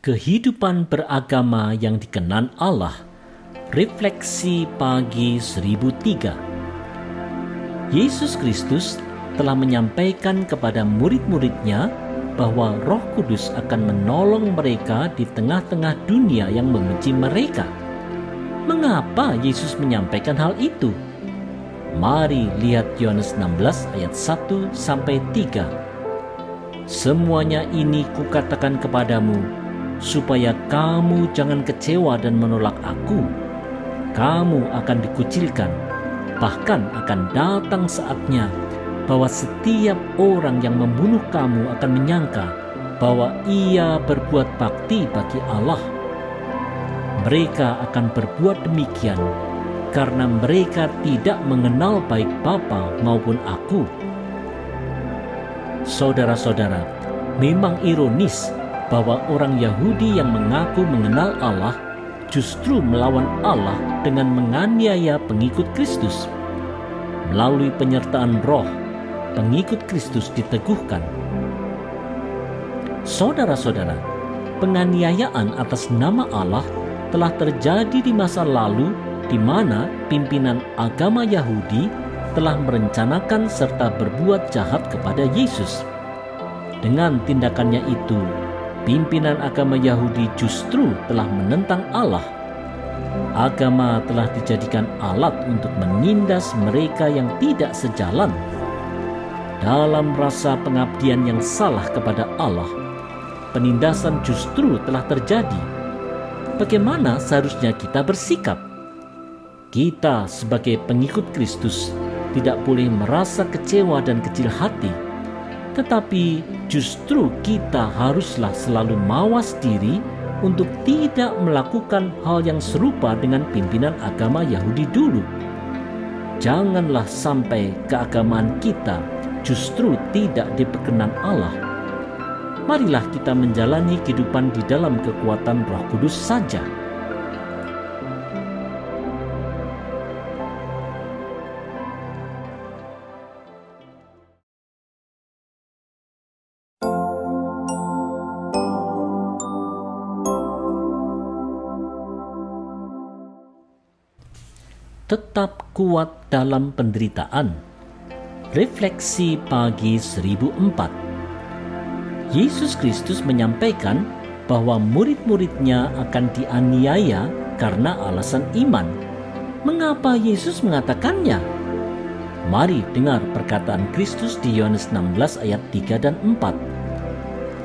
Kehidupan beragama yang dikenan Allah. Refleksi pagi 1003. Yesus Kristus telah menyampaikan kepada murid-muridnya bahwa Roh Kudus akan menolong mereka di tengah-tengah dunia yang membenci mereka. Mengapa Yesus menyampaikan hal itu? Mari lihat Yohanes 16 ayat 1-3. Semuanya ini kukatakan kepadamu, supaya kamu jangan kecewa dan menolak aku. Kamu akan dikucilkan, bahkan akan datang saatnya bahwa setiap orang yang membunuh kamu akan menyangka bahwa ia berbuat bakti bagi Allah. Mereka akan berbuat demikian karena mereka tidak mengenal baik Bapa maupun aku. Saudara-saudara, memang ironis bahwa orang Yahudi yang mengaku mengenal Allah justru melawan Allah dengan menganiaya pengikut Kristus. Melalui penyertaan Roh, pengikut Kristus diteguhkan. Saudara-saudara, penganiayaan atas nama Allah telah terjadi di masa lalu, di mana pimpinan agama Yahudi telah merencanakan serta berbuat jahat kepada Yesus. Dengan tindakannya itu, pimpinan agama Yahudi justru telah menentang Allah. Agama telah dijadikan alat untuk menindas mereka yang tidak sejalan. Dalam rasa pengabdian yang salah kepada Allah, penindasan justru telah terjadi. Bagaimana seharusnya kita bersikap? Kita sebagai pengikut Kristus tidak boleh merasa kecewa dan kecil hati, tetapi justru kita haruslah selalu mawas diri untuk tidak melakukan hal yang serupa dengan pimpinan agama Yahudi dulu. Janganlah sampai keagamaan kita justru tidak diperkenan Allah. Marilah kita menjalani kehidupan di dalam kekuatan Roh Kudus saja. Tetap kuat dalam penderitaan. Refleksi pagi 1004. Yesus Kristus menyampaikan bahwa murid-muridnya akan dianiaya karena alasan iman. Mengapa Yesus mengatakannya? Mari dengar perkataan Kristus di Yohanes 16 ayat 3 dan 4.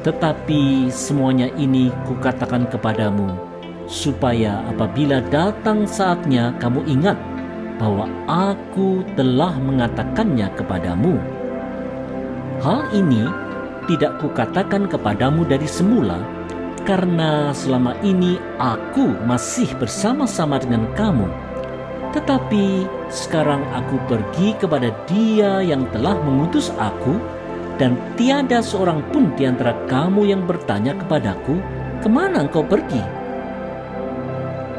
Tetapi semuanya ini kukatakan kepadamu, supaya apabila datang saatnya kamu ingat bahwa aku telah mengatakannya kepadamu. Hal ini tidak kukatakan kepadamu dari semula, karena selama ini aku masih bersama-sama dengan kamu. Tetapi sekarang aku pergi kepada Dia yang telah mengutus aku, dan tiada seorang pun di antara kamu yang bertanya kepadaku, kemana engkau pergi?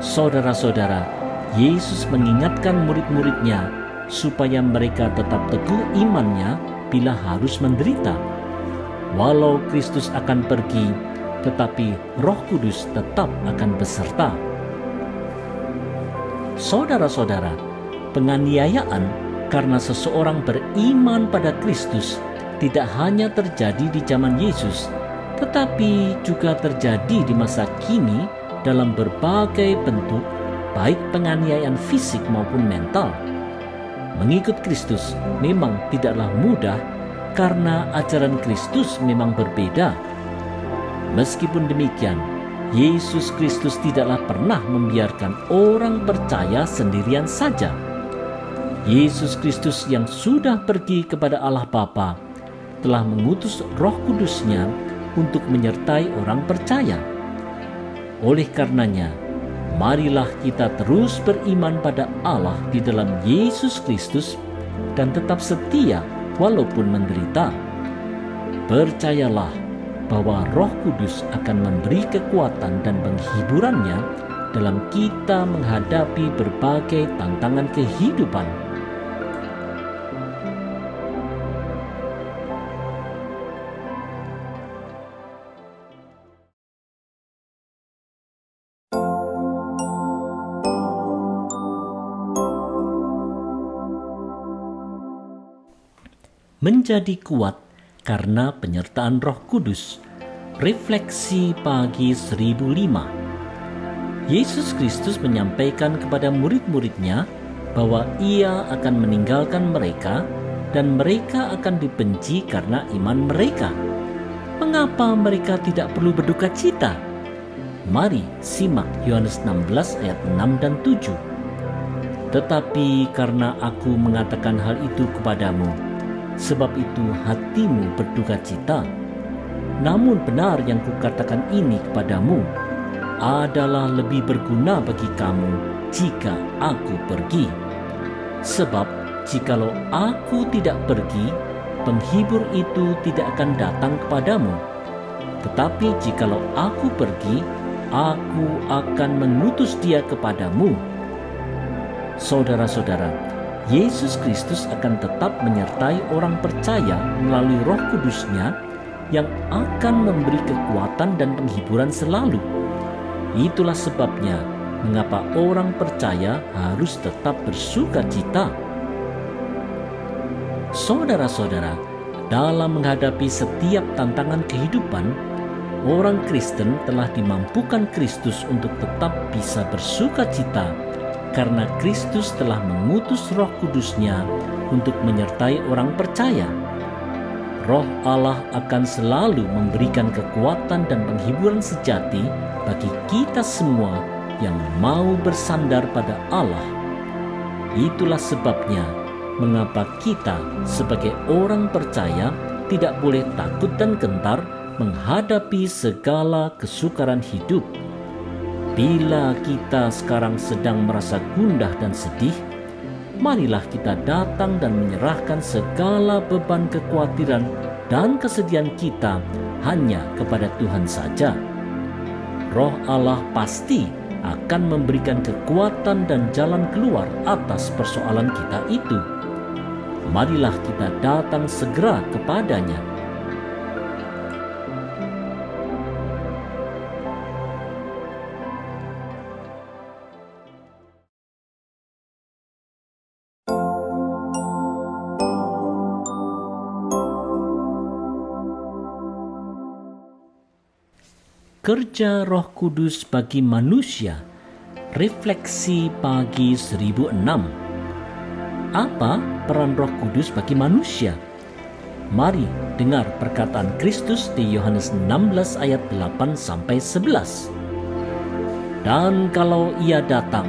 Saudara-saudara, Yesus mengingatkan murid-muridnya supaya mereka tetap teguh imannya bila harus menderita. Walau Kristus akan pergi, tetapi Roh Kudus tetap akan beserta. Saudara-saudara, penganiayaan karena seseorang beriman pada Kristus tidak hanya terjadi di zaman Yesus, tetapi juga terjadi di masa kini dalam berbagai bentuk, baik penganiayaan fisik maupun mental. Mengikut Kristus memang tidaklah mudah karena ajaran Kristus memang berbeda. Meskipun demikian, Yesus Kristus tidaklah pernah membiarkan orang percaya sendirian saja. Yesus Kristus yang sudah pergi kepada Allah Bapa telah mengutus Roh Kudus-Nya untuk menyertai orang percaya. Oleh karenanya, marilah kita terus beriman pada Allah di dalam Yesus Kristus dan tetap setia walaupun menderita. Percayalah bahwa Roh Kudus akan memberi kekuatan dan penghiburannya dalam kita menghadapi berbagai tantangan kehidupan. menjadi kuat karena penyertaan Roh Kudus. Refleksi pagi 1005. Yesus Kristus menyampaikan kepada murid-muridnya bahwa Ia akan meninggalkan mereka dan mereka akan dibenci karena iman mereka. Mengapa mereka tidak perlu berduka cita? Mari simak Yohanes 16 ayat 6 dan 7. Tetapi karena aku mengatakan hal itu kepadamu, sebab itu hatimu berduka cita. Namun benar yang kukatakan ini kepadamu adalah lebih berguna bagi kamu jika aku pergi. Sebab jikalau aku tidak pergi, penghibur itu tidak akan datang kepadamu. Tetapi jikalau aku pergi, aku akan mengutus dia kepadamu. Saudara-saudara, Yesus Kristus akan tetap menyertai orang percaya melalui Roh Kudus-Nya yang akan memberi kekuatan dan penghiburan selalu. Itulah sebabnya mengapa orang percaya harus tetap bersuka cita. Saudara-saudara, dalam menghadapi setiap tantangan kehidupan, orang Kristen telah dimampukan Kristus untuk tetap bisa bersuka cita karena Kristus telah mengutus Roh Kudus-Nya untuk menyertai orang percaya. Roh Allah akan selalu memberikan kekuatan dan penghiburan sejati bagi kita semua yang mau bersandar pada Allah. Itulah sebabnya mengapa kita sebagai orang percaya tidak boleh takut dan gentar menghadapi segala kesukaran hidup. Bila kita sekarang sedang merasa gundah dan sedih, marilah kita datang dan menyerahkan segala beban kekhawatiran dan kesedihan kita hanya kepada Tuhan saja. Roh Allah pasti akan memberikan kekuatan dan jalan keluar atas persoalan kita itu. Marilah kita datang segera kepadanya. Kerja Roh Kudus bagi manusia. Refleksi pagi 1006. Apa peran Roh Kudus bagi manusia? Mari dengar perkataan Kristus di Yohanes 16 ayat 8 sampai 11. Dan kalau Ia datang,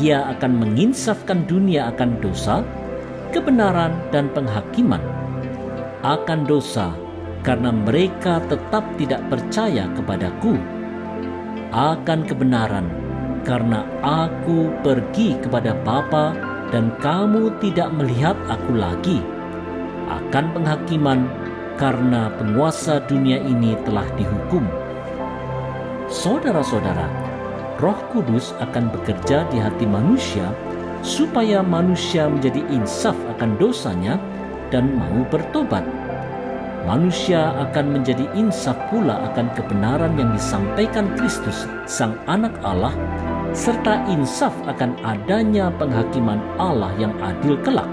Ia akan menginsafkan dunia akan dosa, kebenaran dan penghakiman. Akan dosa karena mereka tetap tidak percaya kepadaku. Akan kebenaran, karena aku pergi kepada Bapa dan kamu tidak melihat aku lagi. Akan penghakiman, karena penguasa dunia ini telah dihukum. Saudara-saudara, Roh Kudus akan bekerja di hati manusia supaya manusia menjadi insaf akan dosanya dan mau bertobat. Manusia akan menjadi insaf pula akan kebenaran yang disampaikan Kristus, Sang Anak Allah, serta insaf akan adanya penghakiman Allah yang adil kelak.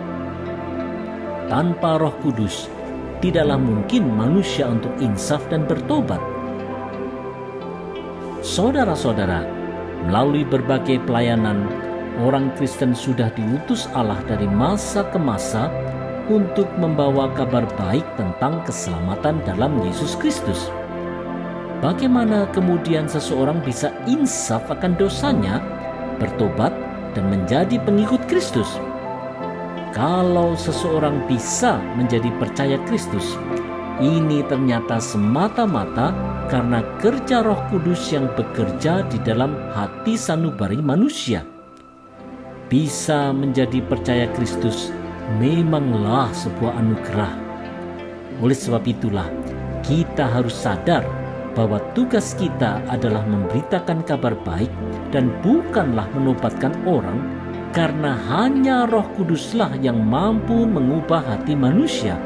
Tanpa Roh Kudus, tidaklah mungkin manusia untuk insaf dan bertobat. Saudara-saudara, melalui berbagai pelayanan, orang Kristen sudah diutus Allah dari masa ke masa untuk membawa kabar baik tentang keselamatan dalam Yesus Kristus. Bagaimana kemudian seseorang bisa insaf akan dosanya, bertobat, dan menjadi pengikut Kristus? Kalau seseorang bisa menjadi percaya Kristus, ini ternyata semata-mata karena kerja Roh Kudus yang bekerja di dalam hati sanubari manusia. Bisa menjadi percaya Kristus memanglah sebuah anugerah. Oleh sebab itulah, kita harus sadar bahwa tugas kita adalah memberitakan kabar baik dan bukanlah menobatkan orang, karena hanya Roh Kuduslah yang mampu mengubah hati manusia.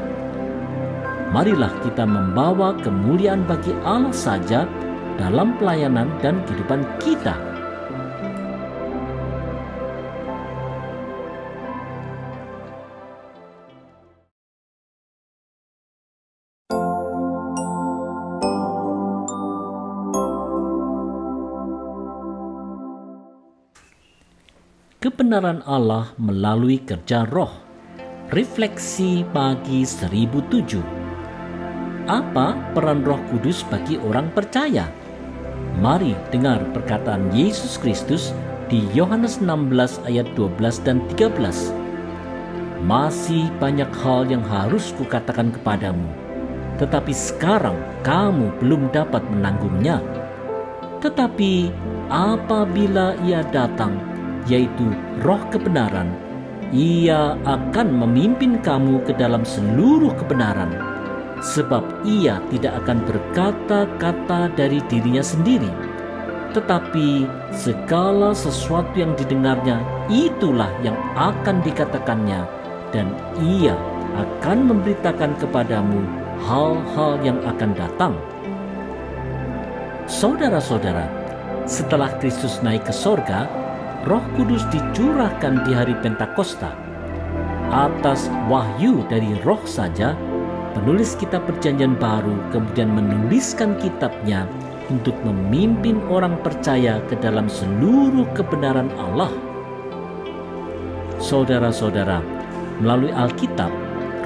Marilah kita membawa kemuliaan bagi Allah saja dalam pelayanan dan kehidupan kita. kebenaran Allah melalui kerja Roh. Refleksi pagi 1007. Apa peran Roh Kudus bagi orang percaya? Mari dengar perkataan Yesus Kristus di Yohanes 16 ayat 12 dan 13. Masih banyak hal yang harus kukatakan kepadamu, tetapi sekarang kamu belum dapat menanggungnya. Tetapi apabila Ia datang, yaitu Roh kebenaran, Ia akan memimpin kamu ke dalam seluruh kebenaran, sebab Ia tidak akan berkata-kata dari dirinya sendiri, tetapi segala sesuatu yang didengarnya itulah yang akan dikatakannya, dan Ia akan memberitakan kepadamu hal-hal yang akan datang. Saudara-saudara, setelah Kristus naik ke sorga, Roh Kudus dicurahkan di hari Pentakosta. Atas wahyu dari Roh saja, penulis kitab Perjanjian Baru kemudian menuliskan kitabnya untuk memimpin orang percaya ke dalam seluruh kebenaran Allah. Saudara-saudara, melalui Alkitab,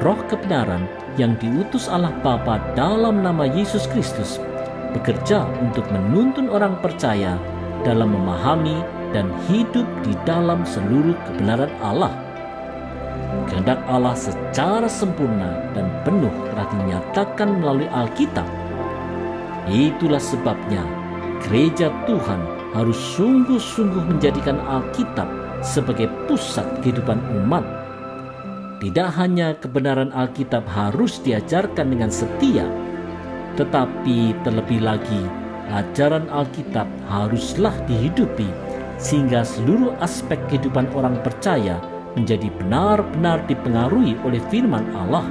Roh kebenaran yang diutus Allah Bapa dalam nama Yesus Kristus bekerja untuk menuntun orang percaya dalam memahami dan hidup di dalam seluruh kebenaran Allah. Kehendak Allah secara sempurna dan penuh telah dinyatakan melalui Alkitab. Itulah sebabnya gereja Tuhan harus sungguh-sungguh menjadikan Alkitab sebagai pusat kehidupan umat. Tidak hanya kebenaran Alkitab harus diajarkan dengan setia, tetapi terlebih lagi ajaran Alkitab haruslah dihidupi sehingga seluruh aspek kehidupan orang percaya menjadi benar-benar dipengaruhi oleh firman Allah.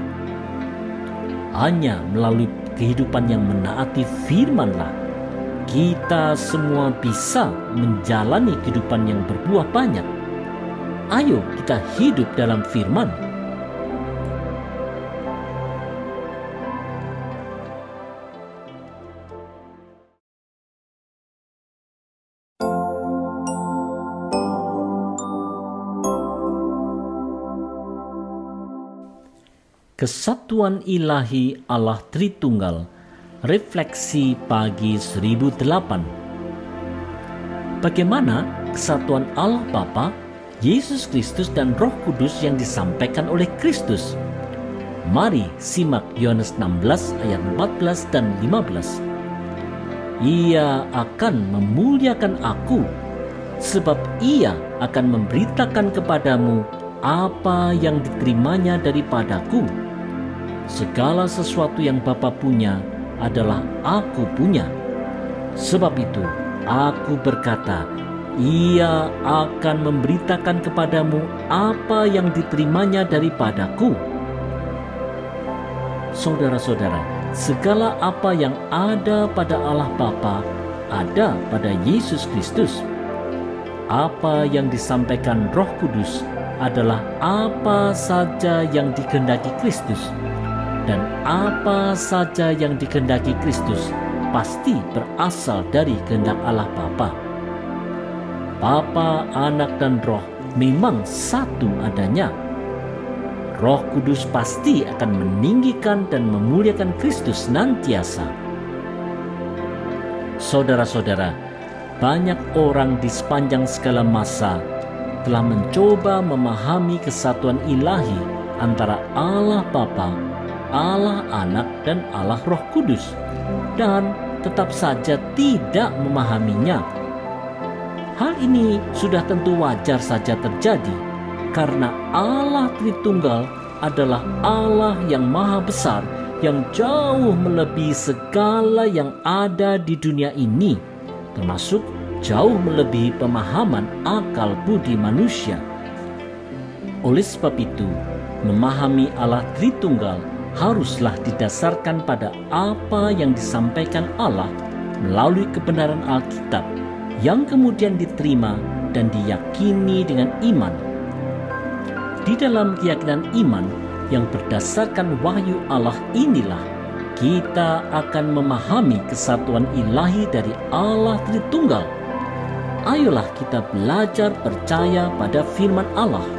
Hanya melalui kehidupan yang menaati firman-Lah kita semua bisa menjalani kehidupan yang berbuah banyak. Ayo kita hidup dalam firman. Kesatuan ilahi Allah Tritunggal. Refleksi pagi 1008. Bagaimana kesatuan Allah Bapa, Yesus Kristus dan Roh Kudus yang disampaikan oleh Kristus? Mari simak Yohanes 16 ayat 14 dan 15. Ia akan memuliakan aku, sebab Ia akan memberitakan kepadamu apa yang diterimanya daripadaku. Segala sesuatu yang Bapa punya adalah aku punya. Sebab itu aku berkata, Ia akan memberitakan kepadamu apa yang diterimanya daripadaku. Saudara-saudara, segala apa yang ada pada Allah Bapa ada pada Yesus Kristus. Apa yang disampaikan Roh Kudus adalah apa saja yang dikehendaki Kristus, dan apa saja yang dikehendaki Kristus pasti berasal dari kehendak Allah Bapa. Bapa, Anak, dan Roh memang satu adanya. Roh Kudus pasti akan meninggikan dan memuliakan Kristus senantiasa. Saudara-saudara, banyak orang di sepanjang segala masa telah mencoba memahami kesatuan ilahi antara Allah Bapa, Allah Anak, dan Allah Roh Kudus, dan tetap saja tidak memahaminya. Hal ini sudah tentu wajar saja terjadi, karena Allah Tritunggal adalah Allah yang maha besar, yang jauh melebihi segala yang ada di dunia ini, termasuk jauh melebihi pemahaman akal budi manusia. Oleh sebab itu, memahami Allah Tritunggal haruslah didasarkan pada apa yang disampaikan Allah melalui kebenaran Alkitab yang kemudian diterima dan diyakini dengan iman. Di dalam keyakinan iman yang berdasarkan wahyu Allah inilah kita akan memahami kesatuan ilahi dari Allah Tritunggal. ayolah kita belajar percaya pada firman Allah.